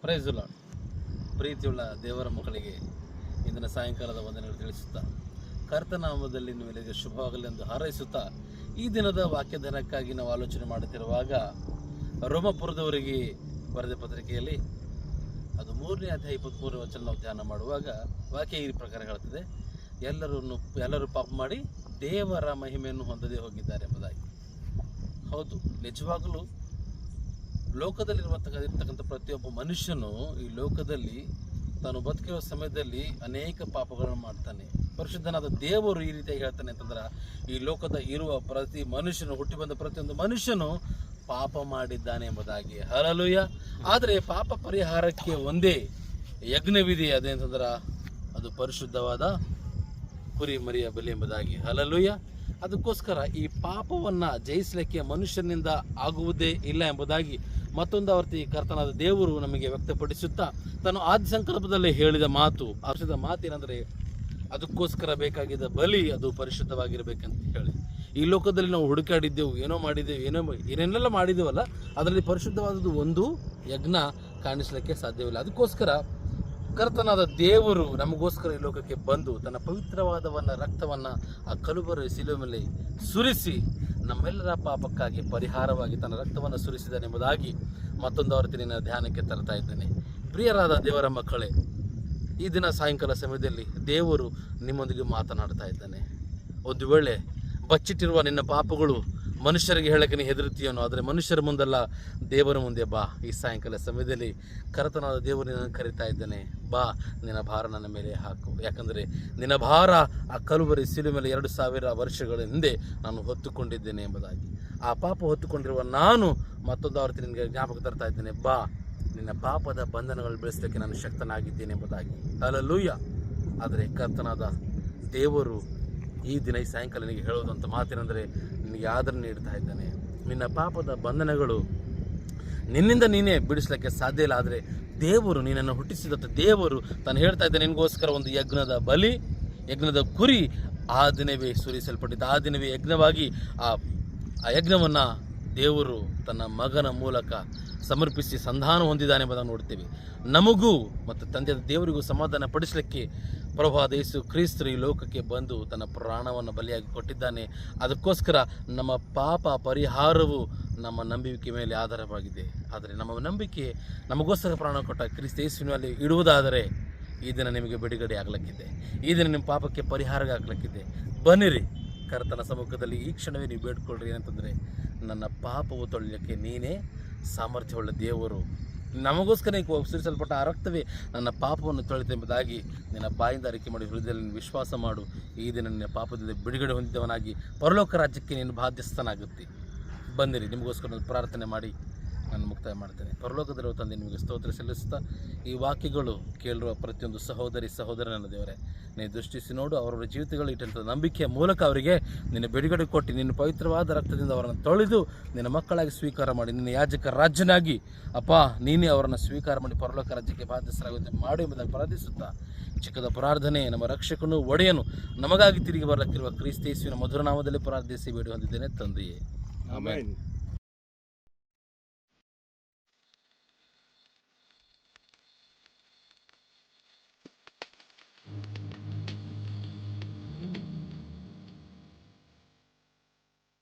Price lord. ಪ್ರೀತಿಯುಳ್ಳ ದೇವರ ಮಕ್ಕಳಿಗೆ ಇಂದಿನ ಸಾಯಂಕಾಲದ ವಂದನೆಗಳು ತಿಳಿಸುತ್ತಾ ಕರ್ತನಾಮದಲ್ಲಿ ನಿಮಗೆ ಶುಭವಾಗಲಿ ಎಂದು ಹಾರೈಸುತ್ತಾ ಈ ದಿನದ ವಾಕ್ಯದಾನಕ್ಕಾಗಿ ನಾವು ಆಲೋಚನೆ ಮಾಡುತ್ತಿರುವಾಗ ರೋಮಪುರದವರಿಗೆ ಬರೆದ ಪತ್ರಿಕೆಯಲ್ಲಿ ಅದು 3ನೇ ಅಧ್ಯಾಯ 23ನೇ ವಚನ ನಾವು ಧ್ಯಾನ ಮಾಡುವಾಗ ವಾಕ್ಯ ಈ ಪ್ರಕಾರ ಹೇಳ್ತದೆ, ಎಲ್ಲರೂ ಪಾಪ ಮಾಡಿ ದೇವರ ಮಹಿಮೆಯನ್ನು ಹೊಂದದೇ ಹೋಗಿದ್ದಾರೆ ಎಂಬುದಾಗಿ. ಹೌದು, ನಿಜವಾಗಲೂ ಲೋಕದಲ್ಲಿರ್ತಕ್ಕಂಥ ಪ್ರತಿಯೊಬ್ಬ ಮನುಷ್ಯನು ಈ ಲೋಕದಲ್ಲಿ ತಾನು ಬದುಕಿರುವ ಸಮಯದಲ್ಲಿ ಅನೇಕ ಪಾಪಗಳನ್ನು ಮಾಡ್ತಾನೆ. ಪರಿಶುದ್ಧನಾದ ದೇವರು ಈ ರೀತಿಯಾಗಿ ಹೇಳ್ತಾನೆ ಅಂತಂದ್ರೆ, ಈ ಲೋಕದ ಇರುವ ಪ್ರತಿ ಮನುಷ್ಯನು, ಹುಟ್ಟಿ ಬಂದ ಪ್ರತಿಯೊಂದು ಮನುಷ್ಯನು ಪಾಪ ಮಾಡಿದ್ದಾನೆ ಎಂಬುದಾಗಿ. ಹಲ್ಲೆಲೂಯಾ. ಆದರೆ ಪಾಪ ಪರಿಹಾರಕ್ಕೆ ಒಂದೇ ಯಜ್ಞವಿದೆ, ಅದೇಂತಂದ್ರೆ ಅದು ಪರಿಶುದ್ಧವಾದ ಕುರಿ ಮರಿಯ ಬಲಿ ಎಂಬುದಾಗಿ. ಹಲ್ಲೆಲೂಯಾ. ಅದಕ್ಕೋಸ್ಕರ ಈ ಪಾಪವನ್ನು ಜಯಿಸಲಿಕ್ಕೆ ಮನುಷ್ಯನಿಂದ ಆಗುವುದೇ ಇಲ್ಲ ಎಂಬುದಾಗಿ ಮತ್ತೊಂದು ಆವರ್ತಿ ಕರ್ತನಾದ ದೇವರು ನಮಗೆ ವ್ಯಕ್ತಪಡಿಸುತ್ತಾ ತಾನು ಆದಿ ಸಂಕಲ್ಪದಲ್ಲಿ ಹೇಳಿದ ಮಾತು, ಮಾತೇನೆಂದರೆ ಅದಕ್ಕೋಸ್ಕರ ಬೇಕಾಗಿದ್ದ ಬಲಿ ಅದು ಪರಿಶುದ್ಧವಾಗಿರಬೇಕಂತ ಹೇಳಿ. ಈ ಲೋಕದಲ್ಲಿ ನಾವು ಹುಡುಕಾಡಿದ್ದೆವು, ಏನೇನೆಲ್ಲ ಮಾಡಿದ್ದೇವಲ್ಲ, ಅದರಲ್ಲಿ ಪರಿಶುದ್ಧವಾದದ್ದು ಒಂದು ಯಜ್ಞ ಕಾಣಿಸಲಿಕ್ಕೆ ಸಾಧ್ಯವಿಲ್ಲ. ಅದಕ್ಕೋಸ್ಕರ ಕರ್ತನಾದ ದೇವರು ನಮಗೋಸ್ಕರ ಈ ಲೋಕಕ್ಕೆ ಬಂದು ತನ್ನ ಪವಿತ್ರವಾದವನ್ನ ರಕ್ತವನ್ನು ಆ ಕಲುಬರಿ ಶಿಲುಬೆ ಮೇಲೆ ಸುರಿಸಿ ನಮ್ಮೆಲ್ಲರ ಪಾಪಕ್ಕಾಗಿ ಪರಿಹಾರವಾಗಿ ತನ್ನ ರಕ್ತವನ್ನು ಸುರಿಸಿದನೆಂಬುದಾಗಿ ಮತ್ತೊಂದು ಆವರ್ತಿ ನಿನ್ನ ಧ್ಯಾನಕ್ಕೆ ತರ್ತಾ ಇದ್ದೇನೆ. ಪ್ರಿಯರಾದ ದೇವರ ಮಕ್ಕಳೇ, ಈ ದಿನ ಸಾಯಂಕಾಲ ಸಮಯದಲ್ಲಿ ದೇವರು ನಿಮ್ಮೊಂದಿಗೆ ಮಾತನಾಡ್ತಾ ಇದ್ದಾನೆ. ಒಂದು ವೇಳೆ ಬಚ್ಚಿಟ್ಟಿರುವ ನಿನ್ನ ಪಾಪಗಳು ಮನುಷ್ಯರಿಗೆ ಹೇಳಕ್ಕೆ ನೀ ಹೆದರುತ್ತೀಯನೋ, ಆದರೆ ಮನುಷ್ಯರ ಮುಂದಲ್ಲ, ದೇವರ ಮುಂದೆ ಬಾ. ಈ ಸಾಯಂಕಾಲ ಸಮಯದಲ್ಲಿ ಕರ್ತನಾದ ದೇವರು ನಿನ್ನನ್ನು ಕರಿತಾ ಇದ್ದಾನೆ, ಬಾ, ನಿನ್ನ ಭಾರ ನನ್ನ ಮೇಲೆ ಹಾಕು. ಯಾಕಂದರೆ ನಿನ್ನ ಭಾರ ಆ ಕಲುಬರಿ ಶಿಲುಬೆ ಮೇಲೆ 2000 ವರ್ಷಗಳ ಹಿಂದೆ ನಾನು ಹೊತ್ತುಕೊಂಡಿದ್ದೇನೆ ಎಂಬುದಾಗಿ. ಆ ಪಾಪ ಹೊತ್ತುಕೊಂಡಿರುವ ನಾನು ಮತ್ತೊಂದು ಆವರ್ತಿ ನಿನಗೆ ಜ್ಞಾಪಕ ತರ್ತಾ ಇದ್ದೇನೆ, ಬಾ, ನಿನ್ನ ಪಾಪದ ಬಂಧನಗಳು ಬೆಳೆಸಲಿಕ್ಕೆ ನಾನು ಶಕ್ತನಾಗಿದ್ದೇನೆ ಎಂಬುದಾಗಿ. ಹಲ್ಲೆಲೂಯಾ. ಆದರೆ ಕರ್ತನಾದ ದೇವರು ಈ ದಿನ ಈ ಸಾಯಂಕಾಲ ನಿನಗೆ ಹೇಳೋದಂಥ ಮಾತೇನೆಂದರೆ, ನಿನಗೆ ಆದರಣೆ ನೀಡ್ತಾ ಇದ್ದಾನೆ. ನಿನ್ನ ಪಾಪದ ಬಂಧನಗಳು ನಿನ್ನಿಂದ ನೀನೇ ಬಿಡಿಸ್ಲಿಕ್ಕೆ ಸಾಧ್ಯ ಇಲ್ಲ, ಆದರೆ ದೇವರು, ನಿನ್ನನ್ನು ಹುಟ್ಟಿಸಿದಂಥ ದೇವರು ತಾನು ಹೇಳ್ತಾ ಇದ್ದಾನೆ, ನಿನಗೋಸ್ಕರ ಒಂದು ಯಜ್ಞದ ಕುರಿ ಆ ದಿನವೇ ಸುರಿಸಲ್ಪಟ್ಟಿದ್ದ. ಆ ದಿನವೇ ಯಜ್ಞವಾಗಿ ಆ ಯಜ್ಞವನ್ನು ದೇವರು ತನ್ನ ಮಗನ ಮೂಲಕ ಸಮರ್ಪಿಸಿ ಸಂಧಾನ ಹೊಂದಿದ್ದಾನೆ ಎಂಬುದನ್ನು ನೋಡ್ತೀವಿ. ನಮಗೂ ಮತ್ತು ತಂದೆಯ ದೇವರಿಗೂ ಸಮಾಧಾನ ಪಡಿಸಲಿಕ್ಕೆ ಪ್ರಭುವಾದ ಯೇಸು ಕ್ರಿಸ್ತರು ಈ ಲೋಕಕ್ಕೆ ಬಂದು ತನ್ನ ಪ್ರಾಣವನ್ನು ಬಲಿಯಾಗಿ ಕೊಟ್ಟಿದ್ದಾನೆ. ಅದಕ್ಕೋಸ್ಕರ ನಮ್ಮ ಪಾಪ ಪರಿಹಾರವು ನಮ್ಮ ನಂಬಿಕೆ ಮೇಲೆ ಆಧಾರವಾಗಿದೆ. ಆದರೆ ನಮ್ಮ ನಂಬಿಕೆ ನಮಗೋಸ್ಕರ ಪ್ರಾಣ ಕೊಟ್ಟ ಕ್ರಿಸ್ತ ಯೇಸುವಿನಲ್ಲಿ ಇಡುವುದಾದರೆ ಈ ದಿನ ನಿಮಗೆ ಬಿಡುಗಡೆ ಆಗಲಿಕ್ಕಿದೆ, ಈ ದಿನ ನಿಮ್ಮ ಪಾಪಕ್ಕೆ ಪರಿಹಾರ ಆಗಲಿಕ್ಕಿದೆ. ಬನ್ನಿರಿ ಕರ್ತನ ಸಮ್ಮುಖದಲ್ಲಿ ಈ ಕ್ಷಣವೇ ನೀವು ಬೇಡ್ಕೊಳ್ರಿ. ಏನಂತಂದರೆ, ನನ್ನ ಪಾಪವು ತೊಳೆಯಲಿಕ್ಕೆ ನೀನೇ ಸಾಮರ್ಥ್ಯವುಳ್ಳ ದೇವರು, ನಮಗೋಸ್ಕರ ಸುರಿಸಲ್ಪಟ್ಟ ಆ ರಕ್ತವೇ ನನ್ನ ಪಾಪವನ್ನು ತೊಳೆಯುತ್ತೆ ಎಂಬುದಾಗಿ ನಿನ್ನ ಬಾಯಿಂದ ಅರಿಕೆ ಮಾಡಿ ಹೃದಯದಲ್ಲಿ ವಿಶ್ವಾಸ ಮಾಡು. ಈ ದಿನ ನಿನ್ನ ಪಾಪದಿಂದ ಬಿಡುಗಡೆ ಹೊಂದಿದವನಾಗಿ ಪರಲೋಕ ರಾಜ್ಯಕ್ಕೆ ನೀನು ಬಾಧ್ಯಸ್ಥನಾಗುತ್ತೆ. ಬಂದಿರಿ, ನಿಮಗೋಸ್ಕರ ಪ್ರಾರ್ಥನೆ ಮಾಡಿ ನಾನು ಮುಕ್ತಾಯ ಮಾಡ್ತೇನೆ. ಪರಲೋಕದಲ್ಲಿರುವ ತಂದೆ, ನಿಮಗೆ ಸ್ತೋತ್ರ ಸಲ್ಲಿಸುತ್ತಾ ಈ ವಾಕ್ಯಗಳು ಕೇಳಿರುವ ಪ್ರತಿಯೊಂದು ಸಹೋದರನ ದೇವರೇ, ನೀನು ದೃಷ್ಟಿಸಿ ನೋಡು. ಅವರವರ ಜೀವಿತಗಳು ಇಟ್ಟಂಥ ನಂಬಿಕೆಯ ಮೂಲಕ ಅವರಿಗೆ ನಿನ್ನ ಬಿಡುಗಡೆ ಕೊಟ್ಟು ನಿನ್ನ ಪವಿತ್ರವಾದ ರಕ್ತದಿಂದ ಅವರನ್ನು ತೊಳೆದು ನಿನ್ನ ಮಕ್ಕಳಾಗಿ ಸ್ವೀಕಾರ ಮಾಡಿ, ನಿನ್ನ ಯಾಜಕ ರಾಜ್ಯನಾಗಿ ಅಪ್ಪ ನೀನೇ ಅವರನ್ನು ಸ್ವೀಕಾರ ಮಾಡಿ ಪರಲೋಕ ರಾಜ್ಯಕ್ಕೆ ಬಾಧ್ಯಸ್ಥರಾಗುವಂತೆ ಮಾಡು ಎಂಬುದಾಗಿ ಪ್ರಾರ್ಥಿಸುತ್ತಾ ಚಿಕ್ಕದ ಪ್ರಾರ್ಥನೆ ನಮ್ಮ ರಕ್ಷಕನು ಒಡೆಯನು ನಮಗಾಗಿ ತಿರುಗಿ ಬರಲಿಕ್ಕಿರುವ ಕ್ರಿಸ್ತ ಯೇಸುವಿನ ಮಧುರ ನಾಮದಲ್ಲಿ ಪ್ರಾರ್ಥಿಸಿ ಬೇಡಿ ಹೊಂದಿದ್ದೇನೆ ತಂದೆಯೇ. ಆಮೆನ್.